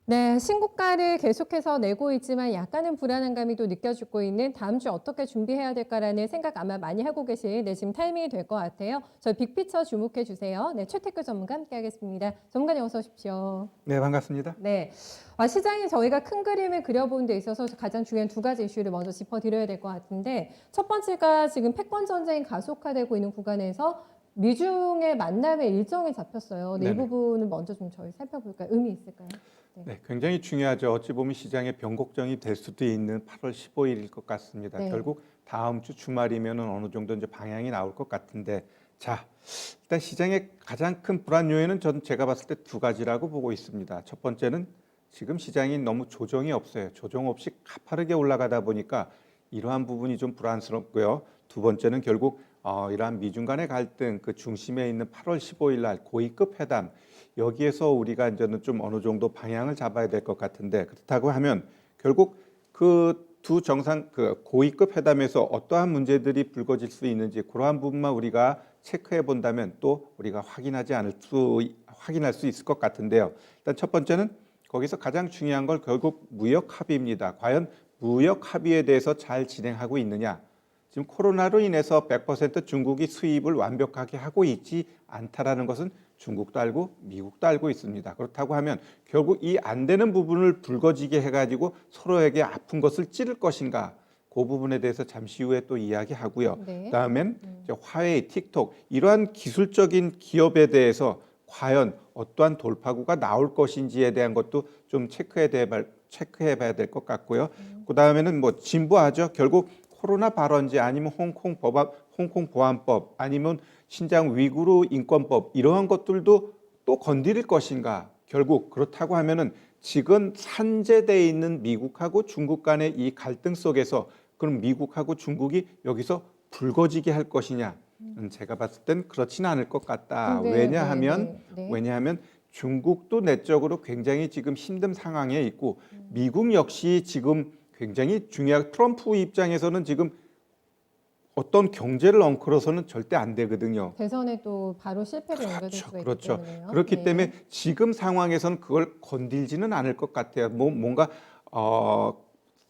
네, 신고가를 계속해서 내고 있지만 약간은 불안한 감이 또 느껴지고 있는 다음 주 어떻게 준비해야 될까라는 생각 아마 많이 하고 계신 지금 타이밍이 될 것 같아요. 저희 빅피처 주목해 주세요. 네, 최태규 전문가 함께 하겠습니다. 전문가님 어서 오십시오. 네, 반갑습니다. 네. 시장이 저희가 큰 그림을 그려보는 데 있어서 가장 중요한 두 가지 이슈를 먼저 짚어드려야 될 것 같은데 첫 번째가 지금 패권 전쟁이 가속화되고 있는 구간에서 미중의 만남의 일정이 잡혔어요. 네, 이 네네. 부분을 먼저 좀 저희 살펴볼까요? 의미 있을까요? 네. 네, 굉장히 중요하죠. 어찌 보면 시장의 변곡점이 될 수도 있는 8월 15일일 것 같습니다. 네. 결국 다음 주 주말이면 어느 정도 이제 방향이 나올 것 같은데, 자, 일단 시장의 가장 큰 불안 요인은 제가 봤을 때 두 가지라고 보고 있습니다. 첫 번째는 지금 시장이 너무 조정이 없어요. 조정 없이 가파르게 올라가다 보니까 이러한 부분이 좀 불안스럽고요. 두 번째는 결국 이러한 미중 간의 갈등 그 중심에 있는 8월 15일 날 고위급 회담 여기에서 우리가 이제는 좀 어느 정도 방향을 잡아야 될 것 같은데 그렇다고 하면 결국 그 두 정상 그 고위급 회담에서 어떠한 문제들이 불거질 수 있는지 그러한 부분만 우리가 체크해 본다면 또 우리가 확인할 수 있을 것 같은데요. 일단 첫 번째는 거기서 가장 중요한 걸 결국 무역 합의입니다. 과연 무역 합의에 대해서 잘 진행하고 있느냐? 지금 코로나로 인해서 100% 중국이 수입을 완벽하게 하고 있지 않다라는 것은 중국도 알고 미국도 알고 있습니다. 그렇다고 하면 결국 이 안 되는 부분을 불거지게 해가지고 서로에게 아픈 것을 찌를 것인가? 그 부분에 대해서 잠시 후에 또 이야기하고요. 네. 다음엔 이제 화웨이, 틱톡 이러한 기술적인 기업에 대해서 과연 어떠한 돌파구가 나올 것인지에 대한 것도 좀 체크해 봐야 될 것 같고요. 그 다음에는 뭐 진보하죠. 결국 코로나 발언제 아니면 홍콩 보안법 아니면 신장 위구르 인권법 이러한 것들도 또 건드릴 것인가? 결국 그렇다고 하면은 지금 산재되어 있는 미국하고 중국 간의 이 갈등 속에서 그럼 미국하고 중국이 여기서 불거지게 할 것이냐? 제가 봤을 땐 그렇지는 않을 것 같다. 근데 네, 네, 네. 왜냐하면 중국도 내적으로 굉장히 지금 힘든 상황에 있고 미국 역시 지금 굉장히 중요한 트럼프 입장에서는 지금 어떤 경제를 엉클어서는 절대 안 되거든요. 대선에 또 바로 실패로 연결될 그렇죠, 수가 있기 그렇죠. 때문에요. 그렇기 때문에 네. 지금 상황에서는 그걸 건들지는 않을 것 같아요. 뭔가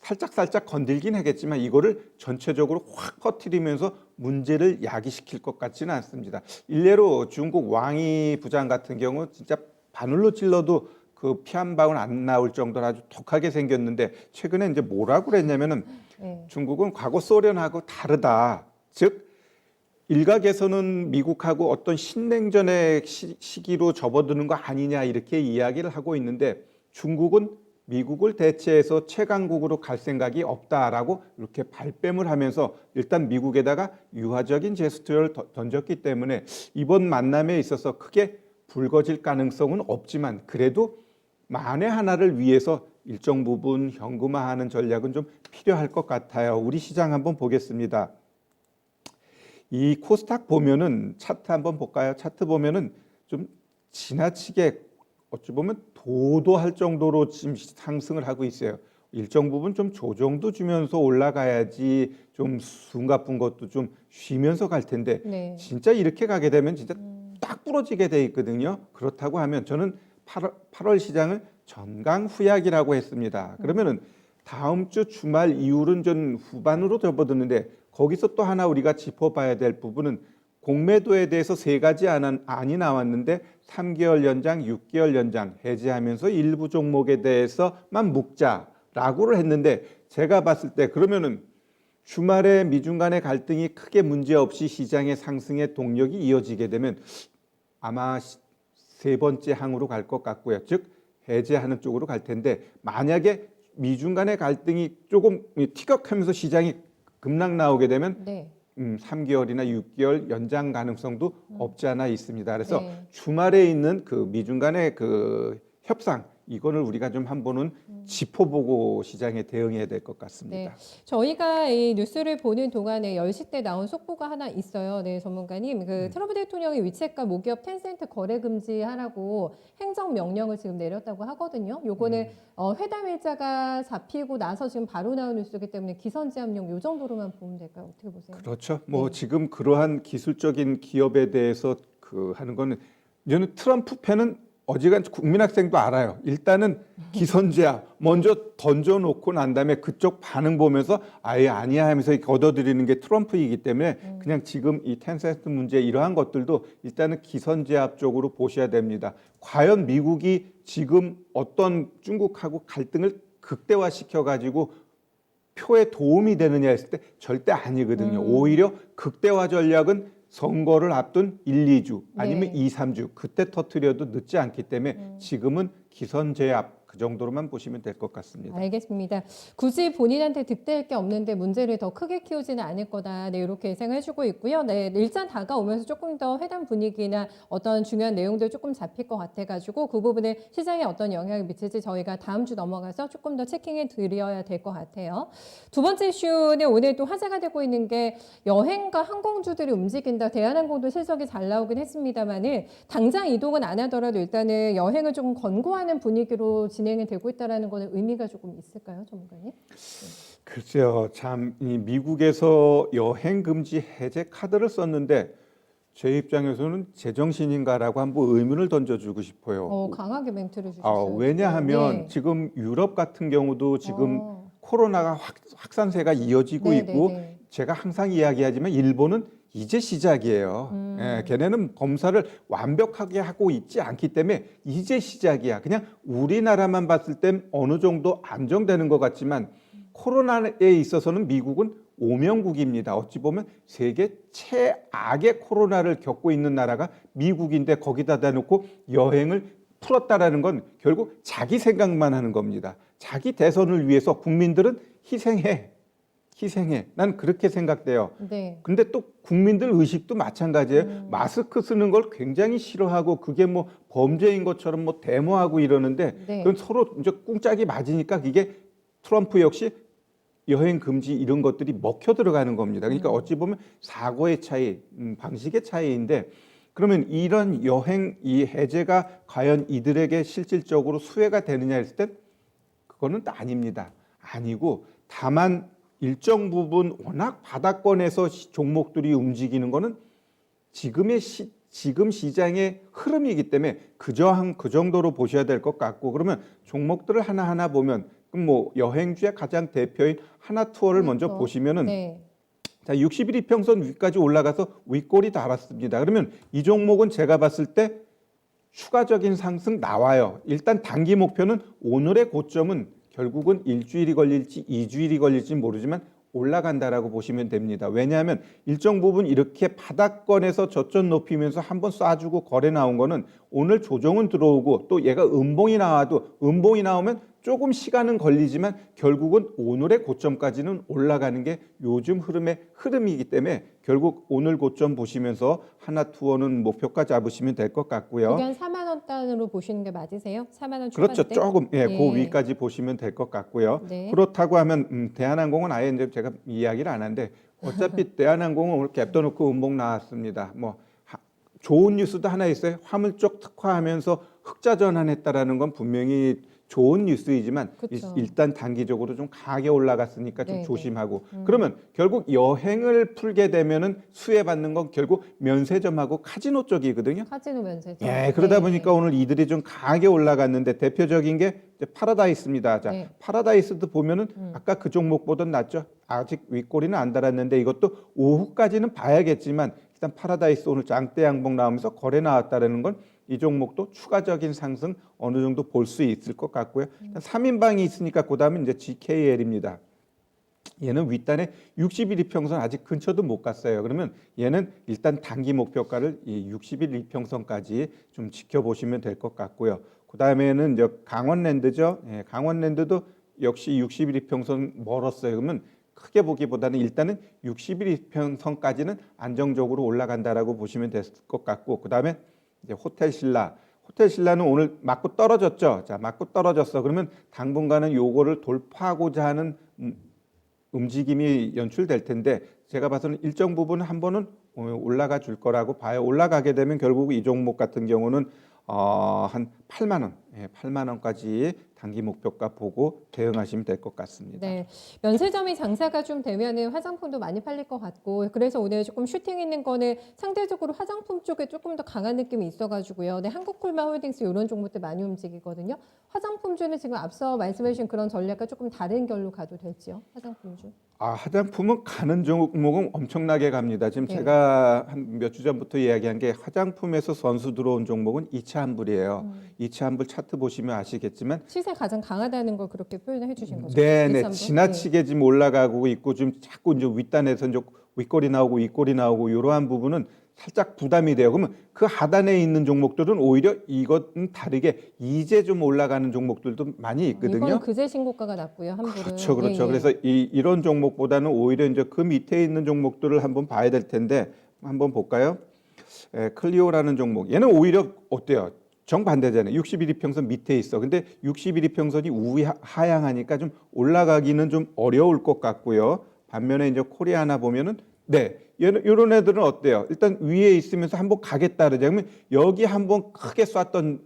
살짝 건들긴 하겠지만 이거를 전체적으로 확 퍼뜨리면서 문제를 야기시킬 것 같지는 않습니다. 일례로 중국 왕이 부장 같은 경우 진짜 바늘로 찔러도 그 피 한 방울 안 나올 정도로 아주 독하게 생겼는데 최근에 이제 뭐라고 그랬냐면은 네. 중국은 과거 소련하고 다르다. 즉 일각에서는 미국하고 어떤 신냉전의 시기로 접어드는 거 아니냐 이렇게 이야기를 하고 있는데 중국은 미국을 대체해서 최강국으로 갈 생각이 없다라고 이렇게 발뺌을 하면서 일단 미국에다가 유화적인 제스처를 던졌기 때문에 이번 만남에 있어서 크게 불거질 가능성은 없지만 그래도 만에 하나를 위해서 일정 부분 현금화하는 전략은 좀 필요할 것 같아요. 우리 시장 한번 보겠습니다. 이 코스닥 보면은 차트 한번 볼까요? 차트 보면은 좀 지나치게 어찌 보면 도도할 정도로 지금 상승을 하고 있어요. 일정 부분 좀 조정도 주면서 올라가야지 좀 숨가쁜 것도 좀 쉬면서 갈 텐데 네. 진짜 이렇게 가게 되면 진짜 딱 부러지게 돼 있거든요. 그렇다고 하면 저는 8월 시장을 전강후약이라고 했습니다. 그러면은 다음 주 주말 이후는 전 후반으로 접어드는데 거기서 또 하나 우리가 짚어봐야 될 부분은 공매도에 대해서 세 가지 안이 나왔는데 3개월 연장, 6개월 연장 해제하면서 일부 종목에 대해서만 묶자라고를 했는데 제가 봤을 때 그러면은 주말에 미중 간의 갈등이 크게 문제없이 시장의 상승의 동력이 이어지게 되면 아마 세 번째 항으로 갈 것 같고요. 즉 해제하는 쪽으로 갈 텐데 만약에 미중 간의 갈등이 조금 티격하면서 시장이 급락 나오게 되면 네. 3개월이나 6개월 연장 가능성도 없지 않아 있습니다. 그래서 네. 주말에 있는 그 미중 간의 그 협상 이거를 우리가 좀 한번은 짚어보고 시장에 대응해야 될 것 네. 같습니다. 저희가 이 뉴스를 보는 동안에 10시 때 나온 속보가 하나 있어요. 네, 전문가님. 그 트럼프 대통령이 위챗과 모기업 텐센트 거래 금지하라고 행정 명령을 지금 내렸다고 하거든요. 요거는 회담 일자가 잡히고 나서 지금 바로 나온 뉴스이기 때문에 기선제압용 요 정도로만 보면 될까요? 어떻게 보세요? 그렇죠. 뭐 네. 지금 그러한 기술적인 기업에 대해서 그 하는 거는 저는 트럼프 패는 어지간 국민학생도 알아요. 일단은 기선제압 먼저 던져놓고 난 다음에 그쪽 반응 보면서 아예 아니야 하면서 걷어들이는 게 트럼프이기 때문에 그냥 지금 이 텐센트 문제 이러한 것들도 일단은 기선제압 쪽으로 보셔야 됩니다. 과연 미국이 지금 어떤 중국하고 갈등을 극대화시켜 가지고 표에 도움이 되느냐 했을 때 절대 아니거든요. 오히려 극대화 전략은 선거를 앞둔 1, 2주 아니면 네. 2, 3주 그때 터뜨려도 늦지 않기 때문에 지금은 기선제압 그 정도로만 보시면 될 것 같습니다. 알겠습니다. 굳이 본인한테 득대할 게 없는데 문제를 더 크게 키우지는 않을 거다. 네, 이렇게 예상해주고 있고요. 네, 일단 다가오면서 조금 더 회담 분위기나 어떤 중요한 내용들 조금 잡힐 것 같아가지고 그 부분에 시장에 어떤 영향을 미칠지 저희가 다음 주 넘어가서 조금 더 체킹해 드려야 될 것 같아요. 두 번째 이슈는 오늘 또 화제가 되고 있는 게 여행과 항공주들이 움직인다. 대한항공도 실적이 잘 나오긴 했습니다만은 당장 이동은 안 하더라도 일단은 여행을 조금 권고하는 분위기로 진행이 되고 있다는 거는 의미가 조금 있을까요, 전문가님? 글쎄요, 참 이 미국에서 여행 금지 해제 카드를 썼는데 제 입장에서는 제정신인가라고 한번 의문을 던져주고 싶어요. 강하게 멘트를 주셨어요. 왜냐하면 네. 지금 유럽 같은 경우도 지금 어, 코로나가 확산세가 이어지고 네, 있고 네, 네. 제가 항상 이야기하지만 일본은 이제 시작이에요. 예, 걔네는 검사를 완벽하게 하고 있지 않기 때문에 이제 시작이야. 그냥 우리나라만 봤을 땐 어느 정도 안정되는 것 같지만 코로나에 있어서는 미국은 오명국입니다. 어찌 보면 세계 최악의 코로나를 겪고 있는 나라가 미국인데 거기다 대놓고 여행을 풀었다라는 건 결국 자기 생각만 하는 겁니다. 자기 대선을 위해서 국민들은 희생해. 난 그렇게 생각돼요. 네. 근데 또 국민들 의식도 마찬가지예요. 마스크 쓰는 걸 굉장히 싫어하고 그게 뭐 범죄인 것처럼 뭐 데모하고 이러는데 네. 그건 서로 이제 꿍짝이 맞으니까 그게 트럼프 역시 여행 금지 이런 것들이 먹혀 들어가는 겁니다. 그러니까 어찌 보면 사고의 차이, 방식의 차이인데 그러면 이런 여행 이 해제가 과연 이들에게 실질적으로 수혜가 되느냐 했을 때 그거는 아닙니다. 아니고 다만 일정 부분 워낙 바닥권에서 종목들이 움직이는 거는 지금 시장의 흐름이기 때문에 그 정도로 보셔야 될 것 같고 그러면 종목들을 하나하나 보면 그럼 뭐 여행주의 가장 대표인 하나투어를 먼저 그렇죠. 보시면은 네. 자 61 이평선 위까지 올라가서 윗골이 달았습니다. 그러면 이 종목은 제가 봤을 때 추가적인 상승 나와요. 일단 단기 목표는 오늘의 고점은 결국은 일주일이 걸릴지 2주일이 걸릴지 모르지만 올라간다라고 보시면 됩니다. 왜냐하면 일정 부분 이렇게 바닥권에서 저점 높이면서 한번 쏴주고 거래 나온 거는 오늘 조정은 들어오고 또 얘가 음봉이 나오면 조금 시간은 걸리지만 결국은 오늘의 고점까지는 올라가는 게 요즘 흐름의 흐름이기 때문에 결국 오늘 고점 보시면서 하나투어는 목표가 잡으시면 될 것 같고요. 그게 한 4만 원 단으로 보시는 게 맞으세요? 4만 원 그렇죠. 초반대? 조금 그 예. 위까지 보시면 될 것 같고요. 네. 그렇다고 하면 대한항공은 아예 이제 제가 이야기를 안 하는데 어차피 대한항공은 오늘 갭 떠놓고 음봉 나왔습니다. 뭐 좋은 뉴스도 하나 있어요. 화물쪽 특화하면서 흑자 전환했다라는 건 분명히 좋은 뉴스이지만 그쵸. 일단 단기적으로 좀 강하게 올라갔으니까 좀 네, 조심하고 그러면 결국 여행을 풀게 되면은 수혜받는 건 결국 면세점하고 카지노 쪽이거든요. 카지노 면세점. 예, 그러다 네. 보니까 오늘 이들이 좀 강하게 올라갔는데 대표적인 게 이제 파라다이스입니다. 자, 네. 파라다이스도 보면은 아까 그 종목보다는 낫죠. 아직 윗꼬리는 안 달았는데 이것도 오후까지는 봐야겠지만 일단 파라다이스 오늘 장대 양봉 나오면서 거래 나왔다라는 건 이 종목도 추가적인 상승 어느 정도 볼 수 있을 것 같고요. 일단 3인방이 있으니까 그다음에 이제 GKL입니다. 얘는 윗단에 61 이평선 아직 근처도 못 갔어요. 그러면 얘는 일단 단기 목표가를 이 61 이평선까지 좀 지켜보시면 될 것 같고요. 그다음에는 이제 강원랜드죠. 예, 강원랜드도 역시 61 이평선 멀었어요. 그러면 크게 보기보다는 일단은 61 이평선까지는 안정적으로 올라간다라고 보시면 될 것 같고 그다음에 이제 호텔신라는 오늘 맞고 떨어졌죠. 자, 맞고 떨어졌어. 그러면 당분간은 요거를 돌파하고자 하는 움직임이 연출될 텐데 제가 봐서는 일정 부분 한 번은 올라가 줄 거라고 봐요. 올라가게 되면 결국 이 종목 같은 경우는 한 8만 원, 8만 원까지 단기 목표가 보고 대응하시면 될 것 같습니다. 네, 면세점이 장사가 좀 되면은 화장품도 많이 팔릴 것 같고 그래서 오늘 조금 슈팅 있는 거는 상대적으로 화장품 쪽에 조금 더 강한 느낌이 있어가지고요. 네, 한국콜마홀딩스 이런 종목들 많이 움직이거든요. 화장품주는 지금 앞서 말씀해주신 그런 전략과 조금 다른 결로 가도 될지요? 화장품주. 화장품은 가는 종목은 엄청나게 갑니다. 지금 네. 제가 한 몇 주 전부터 이야기한 게 화장품에서 선수 들어온 종목은 이차환불이에요. 이차환불 차트 보시면 아시겠지만 시세 가장 강하다는 걸 그렇게 표현해 주신 거죠? 네네, 일산분? 지나치게 지금 올라가고 있고 좀 자꾸 이제 윗단에서 이제 윗골이 나오고 윗골이 나오고 이러한 부분은 살짝 부담이 돼요. 그러면 그 하단에 있는 종목들은 오히려 이것은 다르게 이제 좀 올라가는 종목들도 많이 있거든요. 이거는 그제 신고가가 났고요. 한불은. 그렇죠, 그렇죠. 예, 예. 그래서 이런 종목보다는 오히려 이제 그 밑에 있는 종목들을 한번 봐야 될 텐데 한번 볼까요? 클리오라는 종목. 얘는 오히려 어때요? 정반대잖아요. 61 이평선 밑에 있어. 근데 61 이평선이 하향하니까 좀 올라가기는 좀 어려울 것 같고요. 반면에 이제 코리아나 보면은 이런 애들은 어때요? 일단 위에 있으면서 한번 가겠다 그러자. 그러면 여기 한번 크게 쐈던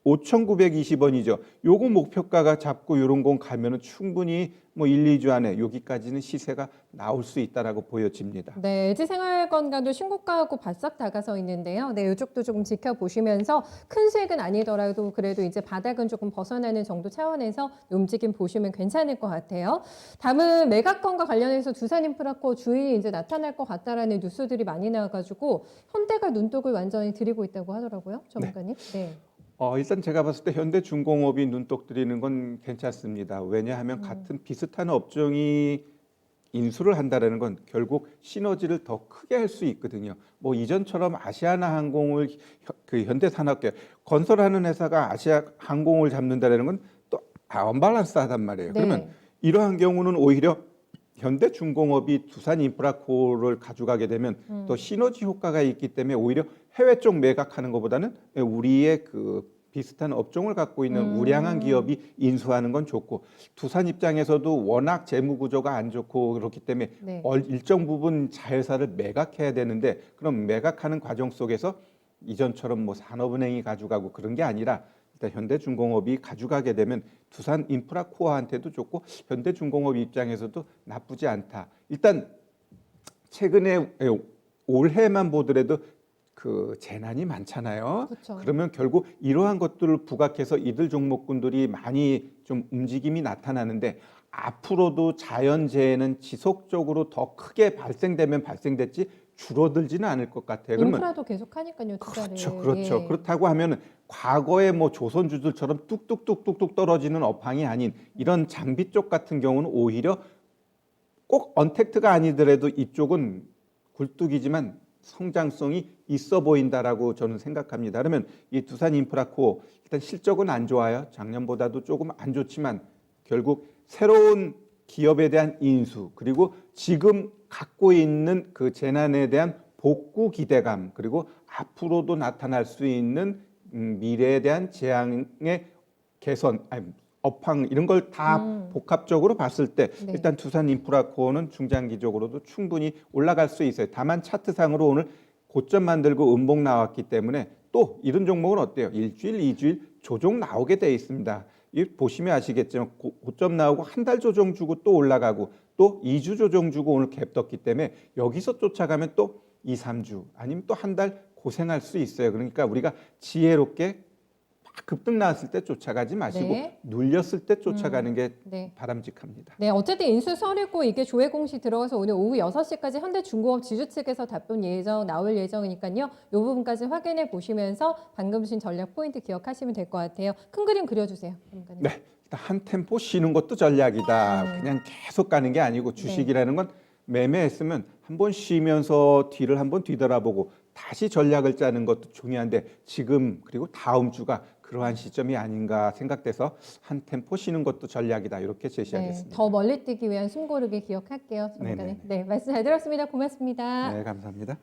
5,920원이죠. 요거 목표가가 잡고 이런 건 가면은 충분히 뭐 1, 2주 안에 여기까지는 시세가 나올 수 있다라고 보여집니다. 네, LG생활건강도 신고가하고 바싹 다가서 있는데요. 네, 이쪽도 조금 지켜보시면서 큰 수익은 아니더라도 그래도 이제 바닥은 조금 벗어나는 정도 차원에서 움직임 보시면 괜찮을 것 같아요. 다음은 매각건과 관련해서 두산인프라코 주인이 이제 나타날 것 같다라는 뉴스들이 많이 나와가지고 현대가 눈독을 완전히 들이고 있다고 하더라고요, 전문가님. 네. 일단 제가 봤을 때 현대중공업이 눈독 들이는 건 괜찮습니다. 왜냐하면 같은 비슷한 업종이 인수를 한다라는 건 결국 시너지를 더 크게 할 수 있거든요. 뭐 이전처럼 아시아나항공을 그 현대산업계 건설하는 회사가 아시아항공을 잡는다라는 건 또 언밸런스하단 말이에요. 네. 그러면 이러한 경우는 오히려 현대중공업이 두산인프라코를 가져가게 되면 또 시너지 효과가 있기 때문에 오히려 해외 쪽 매각하는 것보다는 우리의 그 비슷한 업종을 갖고 있는 우량한 기업이 인수하는 건 좋고 두산 입장에서도 워낙 재무 구조가 안 좋고 그렇기 때문에 네. 일정 부분 자회사를 매각해야 되는데 그럼 매각하는 과정 속에서 이전처럼 뭐 산업은행이 가져가고 그런 게 아니라 일단 현대중공업이 가져가게 되면 두산인프라코어한테도 좋고 현대중공업 입장에서도 나쁘지 않다. 일단 최근에 올해만 보더라도 그 재난이 많잖아요. 그렇죠. 그러면 결국 이러한 것들을 부각해서 이들 종목군들이 많이 좀 움직임이 나타나는데 앞으로도 자연재해는 지속적으로 더 크게 발생되면 발생됐지 줄어들지는 않을 것 같아요. 그러면 인프라도 계속 하니까요, 투자를. 그렇죠. 예. 그렇다고 하면은 과거에 뭐 조선주들처럼 뚝뚝뚝뚝뚝 떨어지는 업황이 아닌 이런 장비 쪽 같은 경우는 오히려 꼭 언택트가 아니더라도 이쪽은 굴뚝이지만 성장성이 있어 보인다라고 저는 생각합니다. 그러면 이 두산인프라코 일단 실적은 안 좋아요. 작년보다도 조금 안 좋지만 결국 새로운 기업에 대한 인수 그리고 지금 갖고 있는 그 재난에 대한 복구 기대감 그리고 앞으로도 나타날 수 있는 미래에 대한 재앙의 개선 업황 이런 걸 다 복합적으로 봤을 때 네. 일단 두산인프라코어는 중장기적으로도 충분히 올라갈 수 있어요. 다만 차트상으로 오늘 고점 만들고 음봉 나왔기 때문에 또 이런 종목은 어때요? 일주일, 이주일 조정 나오게 돼 있습니다. 이 보시면 아시겠지만 고점 나오고 한 달 조정 주고 또 올라가고 또 2주 조정 주고 오늘 갭 떴기 때문에 여기서 쫓아가면 또 2, 3주 아니면 또 한 달 고생할 수 있어요. 그러니까 우리가 지혜롭게 막 급등 나왔을 때 쫓아가지 마시고 네. 눌렸을 때 쫓아가는 게 네. 바람직합니다. 네, 어쨌든 인수설이고 이게 조회 공시 들어가서 오늘 오후 6시까지 현대중공업 지주 측에서 답변 나올 예정이니까요. 이 부분까지 확인해 보시면서 방금 주신 전략 포인트 기억하시면 될 것 같아요. 큰 그림 그려주세요. 전문가님. 네, 일단 한 템포 쉬는 것도 전략이다. 그냥 계속 가는 게 아니고 주식이라는 건 매매했으면 한번 쉬면서 뒤를 한번 뒤돌아보고 다시 전략을 짜는 것도 중요한데 지금 그리고 다음 주가 그러한 시점이 아닌가 생각돼서 한 템포 쉬는 것도 전략이다 이렇게 제시하겠습니다. 더 멀리 뛰기 위한 숨고르기 기억할게요. 전문가님. 네네네. 네, 말씀 잘 들었습니다. 고맙습니다. 네, 감사합니다.